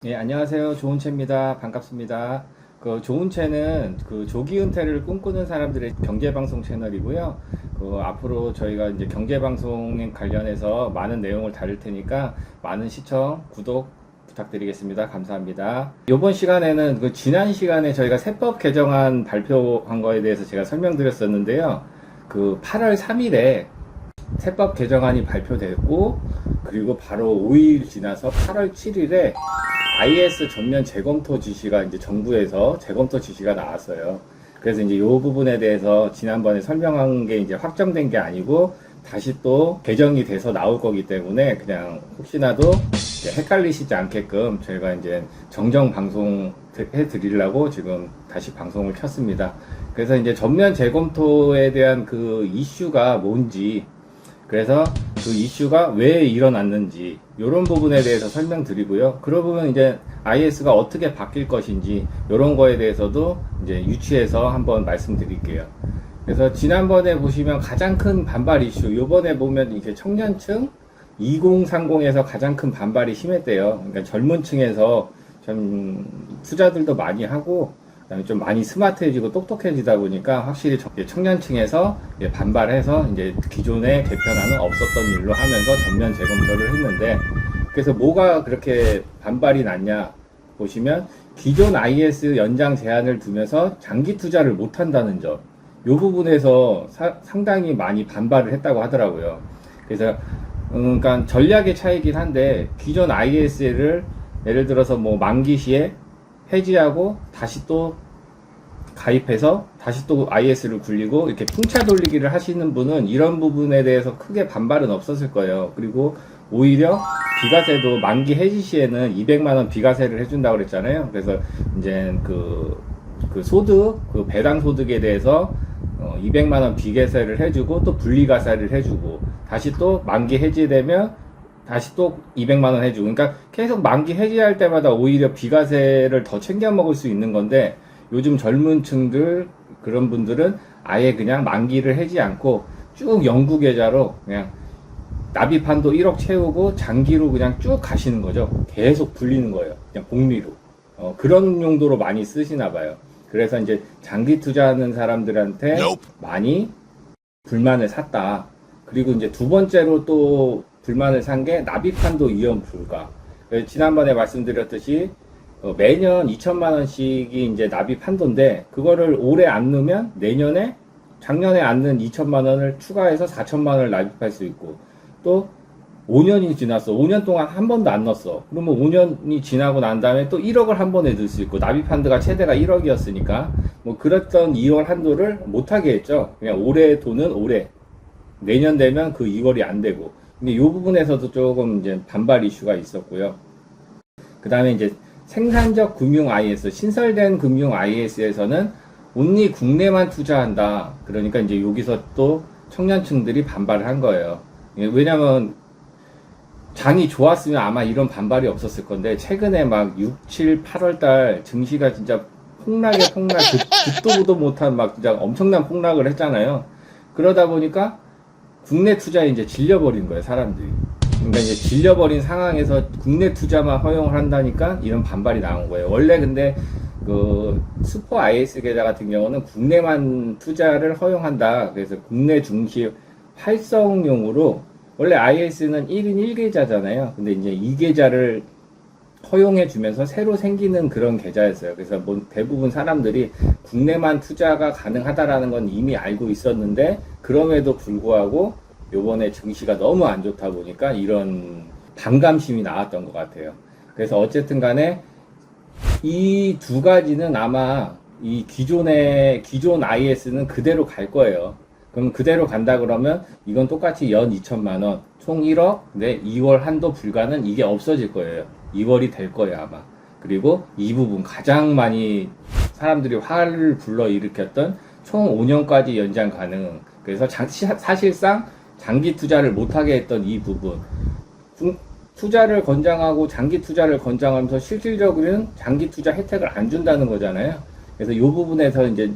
예, 안녕하세요. 조은채입니다. 반갑습니다. 조은채는 조기 은퇴를 꿈꾸는 사람들의 경제방송 채널이고요. 앞으로 저희가 이제 경제방송에 관련해서 많은 내용을 다룰 테니까 많은 시청, 구독 부탁드리겠습니다. 감사합니다. 이번 시간에는 지난 시간에 저희가 세법 개정안 발표한 거에 대해서 제가 설명드렸었는데요. 8월 3일에 세법 개정안이 발표됐고, 그리고 바로 5일 지나서 8월 7일에 IS 전면 재검토 지시가 이제 정부에서 재검토 지시가 나왔어요. 그래서 이제 이 부분에 대해서 지난번에 설명한 게 이제 확정된 게 아니고 다시 또 개정이 돼서 나올 거기 때문에 그냥 혹시나도 헷갈리시지 않게끔 저희가 이제 정정 방송 해 드리려고 지금 다시 방송을 켰습니다. 그래서 이제 전면 재검토에 대한 이슈가 뭔지, 그래서 이슈가 왜 일어났는지 이런 부분에 대해서 설명드리고요. 그러고 이제 IS가 어떻게 바뀔 것인지 이런 거에 대해서도 이제 유추해서 한번 말씀드릴게요. 그래서 지난번에 보시면 가장 큰 반발 이슈, 요번에 보면 이제 청년층 2030에서 가장 큰 반발이 심했대요. 그러니까 젊은 층에서 좀 투자들도 많이 하고 그다음에 좀 많이 스마트해지고 똑똑해지다 보니까 확실히 청년층에서 반발해서 이제 기존의 개편안은 없었던 일로 하면서 전면 재검토를 했는데, 그래서 뭐가 그렇게 반발이 났냐 보시면 기존 IS 연장 제한을 두면서 장기 투자를 못 한다는 점, 이 부분에서 상당히 많이 반발을 했다고 하더라고요. 그래서 그러니까 전략의 차이긴 한데, 기존 IS를 예를 들어서 뭐 만기 시에 해지하고 다시 또 가입해서 다시 또 IS를 굴리고 이렇게 풍차 돌리기를 하시는 분은 이런 부분에 대해서 크게 반발은 없었을 거예요. 그리고 오히려 비과세도 만기 해지 시에는 200만원 비과세를 해준다고 그랬잖아요. 그래서 이제 소득, 배당 소득에 대해서 200만원 비과세를 해주고 또 분리과세를 해주고 다시 또 만기 해지되면 다시 또 200만원 해주고, 그러니까 계속 만기 해지할 때마다 오히려 비과세를 더 챙겨 먹을 수 있는 건데, 요즘 젊은 층들 그런 분들은 아예 그냥 만기를 해지 않고 쭉 영구 계좌로 그냥 납입한도 1억 채우고 장기로 그냥 쭉 가시는 거죠. 계속 불리는 거예요. 그냥 복리로. 그런 용도로 많이 쓰시나 봐요. 그래서 이제 장기 투자하는 사람들한테 많이 불만을 샀다. 그리고 이제 두 번째로 또 불만을 산 게 납입한도 이연 불가. 지난번에 말씀드렸듯이 매년 2천만 원씩이 이제 납입 한도인데, 그거를 올해 안 넣으면 내년에 작년에 안 넣은 2천만 원을 추가해서 4천만 원을 납입할 수 있고, 또 5년이 지났어. 5년 동안 한 번도 안 넣었어. 그러면 5년이 지나고 난 다음에 또 1억을 한 번에 넣을 수 있고, 납입 한도가 최대가 1억이었으니까 뭐 그랬던 2월 한도를 못 하게 했죠. 그냥 올해 돈은 올해, 내년 되면 그 2월이 안 되고. 근데 이 부분에서도 조금 이제 반발 이슈가 있었고요. 그 다음에 이제 생산적 금융 IS, 신설된 금융 IS에서는 온리 국내만 투자한다. 그러니까 이제 여기서 또 청년층들이 반발을 한 거예요. 왜냐면 장이 좋았으면 아마 이런 반발이 없었을 건데, 최근에 막 6, 7, 8월 달 증시가 진짜 듣도 보도 못한 막 진짜 엄청난 폭락을 했잖아요. 그러다 보니까 국내 투자에 이제 질려버린 거예요, 사람들이. 그러니까 이제 질려버린 상황에서 국내 투자만 허용을 한다니까 이런 반발이 나온 거예요. 원래 근데 슈퍼 IS 계좌 같은 경우는 국내만 투자를 허용한다. 그래서 국내 중시 활성용으로, 원래 IS는 1인 1계좌잖아요. 근데 이제 이 계좌를 허용해 주면서 새로 생기는 그런 계좌였어요. 그래서 뭐 대부분 사람들이 국내만 투자가 가능하다라는 건 이미 알고 있었는데, 그럼에도 불구하고 요번에 증시가 너무 안 좋다 보니까 이런 반감심이 나왔던 것 같아요. 그래서 어쨌든 간에 이 두 가지는 아마 이 기존 IS는 그대로 갈 거예요. 그럼 그대로 간다 그러면 이건 똑같이 연 2천만 원, 총 1억, 네, 2월 한도 불가는 이게 없어질 거예요. 2월이 될 거예요, 아마. 그리고 이 부분 가장 많이 사람들이 화를 불러일으켰던 총 5년까지 연장 가능. 그래서 사실상 장기 투자를 못하게 했던 이 부분, 투자를 권장하고 장기 투자를 권장하면서 실질적으로는 장기 투자 혜택을 안 준다는 거잖아요. 그래서 이 부분에서 이제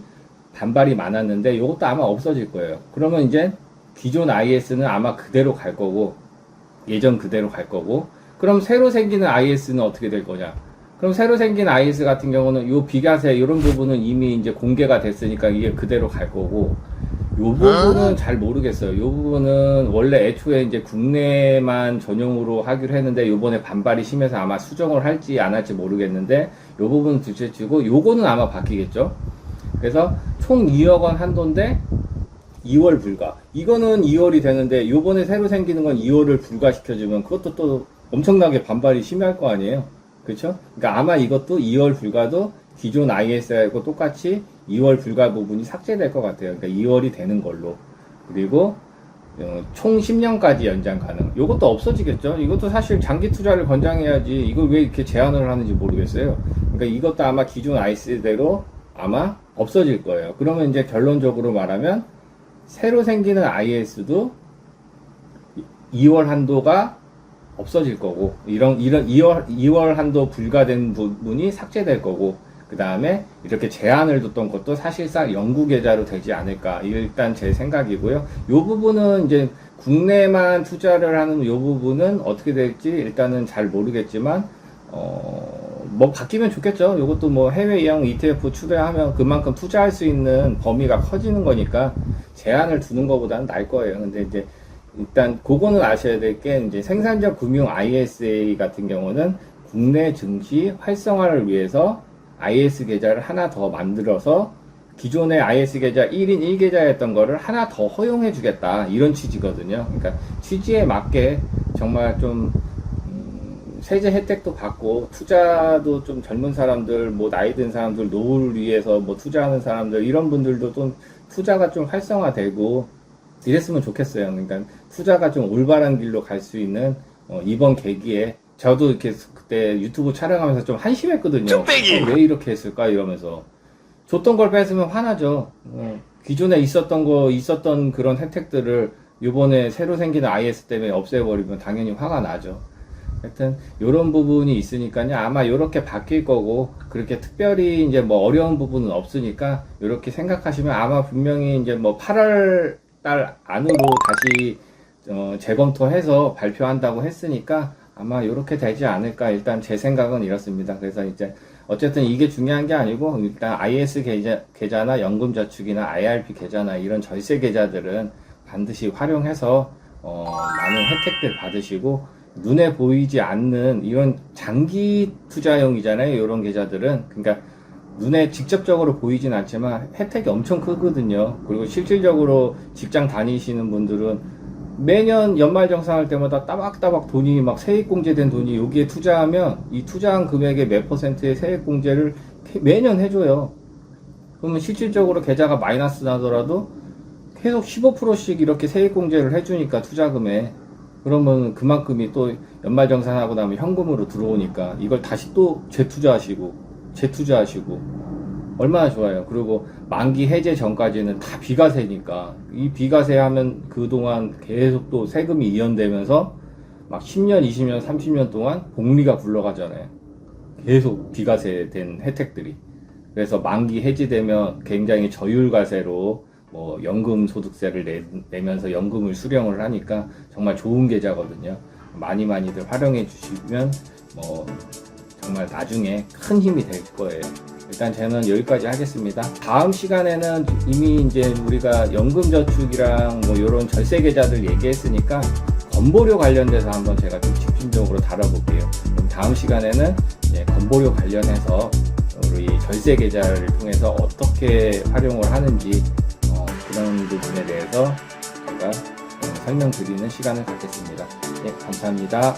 반발이 많았는데 이것도 아마 없어질 거예요. 그러면 이제 기존 IS는 아마 그대로 갈 거고, 예전 그대로 갈 거고, 그럼 새로 생기는 IS는 어떻게 될 거냐? 그럼 새로 생긴 IS 같은 경우는 요 비과세 이런 부분은 이미 이제 공개가 됐으니까 이게 그대로 갈 거고, 요 부분은 잘 모르겠어요. 요 부분은 원래 애초에 이제 국내만 전용으로 하기로 했는데 요번에 반발이 심해서 아마 수정을 할지 안 할지 모르겠는데, 요 부분은 둘째치고 요거는 아마 바뀌겠죠. 그래서 총 2억 원 한도인데 2월 불가. 이거는 2월이 되는데 요번에 새로 생기는 건 2월을 불가시켜주면 그것도 또 엄청나게 반발이 심할 거 아니에요. 그렇죠? 그러니까 아마 이것도 2월 불가도 기존 IS하고 똑같이 2월 불가 부분이 삭제될 것 같아요. 그러니까 2월이 되는 걸로. 그리고 총 10년까지 연장 가능. 이것도 없어지겠죠. 이것도 사실 장기 투자를 권장해야지 이걸 왜 이렇게 제한을 하는지 모르겠어요. 그러니까 이것도 아마 기존 IS대로 아마 없어질 거예요. 그러면 이제 결론적으로 말하면 새로 생기는 IS도 2월 한도가 없어질 거고, 이런 2월 한도 불가된 부분이 삭제될 거고, 그 다음에 이렇게 제한을 뒀던 것도 사실상 영구 계좌로 되지 않을까. 일단 제 생각이고요. 요 부분은 이제 국내만 투자를 하는 요 부분은 어떻게 될지 일단은 잘 모르겠지만, 뭐 바뀌면 좋겠죠. 요것도 뭐 해외형 ETF 추대하면 그만큼 투자할 수 있는 범위가 커지는 거니까 제한을 두는 것보다는 나을 거예요. 근데 이제 일단 그거는 아셔야 될 게, 이제 생산적 금융 ISA 같은 경우는 국내 증시 활성화를 위해서 IS 계좌를 하나 더 만들어서 기존의 IS 계좌 1인 1계좌였던 거를 하나 더 허용해 주겠다, 이런 취지거든요. 그러니까 취지에 맞게 정말 좀 세제 혜택도 받고, 투자도 좀 젊은 사람들, 뭐 나이 든 사람들, 노후를 위해서 뭐 투자하는 사람들, 이런 분들도 좀 투자가 좀 활성화되고 이랬으면 좋겠어요. 그러니까 투자가 좀 올바른 길로 갈 수 있는 이번 계기에, 저도 이렇게 그때 유튜브 촬영하면서 좀 한심했거든요. 왜 이렇게 했을까 이러면서. 줬던 걸 뺏으면 화나죠. 기존에 있었던 그런 혜택들을 요번에 새로 생기는 IS 때문에 없애버리면 당연히 화가 나죠. 하여튼 요런 부분이 있으니까요. 아마 요렇게 바뀔 거고, 그렇게 특별히 이제 뭐 어려운 부분은 없으니까 요렇게 생각하시면 아마 분명히 이제 뭐 8월 달 안으로 다시 재검토해서 발표한다고 했으니까 아마 요렇게 되지 않을까. 일단 제 생각은 이렇습니다. 그래서 이제 어쨌든 이게 중요한 게 아니고, 일단 IS 계좌나 연금저축이나 IRP 계좌나 이런 절세 계좌들은 반드시 활용해서 많은 혜택들 받으시고, 눈에 보이지 않는 이런 장기 투자용이잖아요. 이런 계좌들은. 그러니까 눈에 직접적으로 보이진 않지만 혜택이 엄청 크거든요. 그리고 실질적으로 직장 다니시는 분들은 매년 연말정산할 때마다 따박따박 돈이 막 세액공제된 돈이 여기에 투자하면 이 투자한 금액의 몇 퍼센트의 세액공제를 매년 해줘요. 그러면 실질적으로 계좌가 마이너스 나더라도 계속 15%씩 이렇게 세액공제를 해주니까, 투자금에. 그러면 그만큼이 또 연말정산하고 나면 현금으로 들어오니까 이걸 다시 또 재투자하시고 얼마나 좋아요. 그리고 만기 해제 전까지는 다 비과세니까, 이 비과세 하면 그동안 계속 또 세금이 이연되면서 막 10년, 20년, 30년 동안 복리가 굴러가잖아요. 계속 비과세 된 혜택들이. 그래서 만기 해지되면 굉장히 저율과세로 뭐 연금 소득세를 내면서 연금을 수령을 하니까 정말 좋은 계좌거든요. 많이들 활용해 주시면 뭐 정말 나중에 큰 힘이 될 거예요. 일단 저는 여기까지 하겠습니다. 다음 시간에는 이미 이제 우리가 연금저축이랑 뭐 이런 절세 계좌들 얘기했으니까 건보료 관련돼서 한번 제가 좀 집중적으로 다뤄볼게요. 그럼 다음 시간에는 건보료 관련해서 우리 절세 계좌를 통해서 어떻게 활용을 하는지 그런 부분에 대해서 제가 설명드리는 시간을 갖겠습니다. 네, 감사합니다.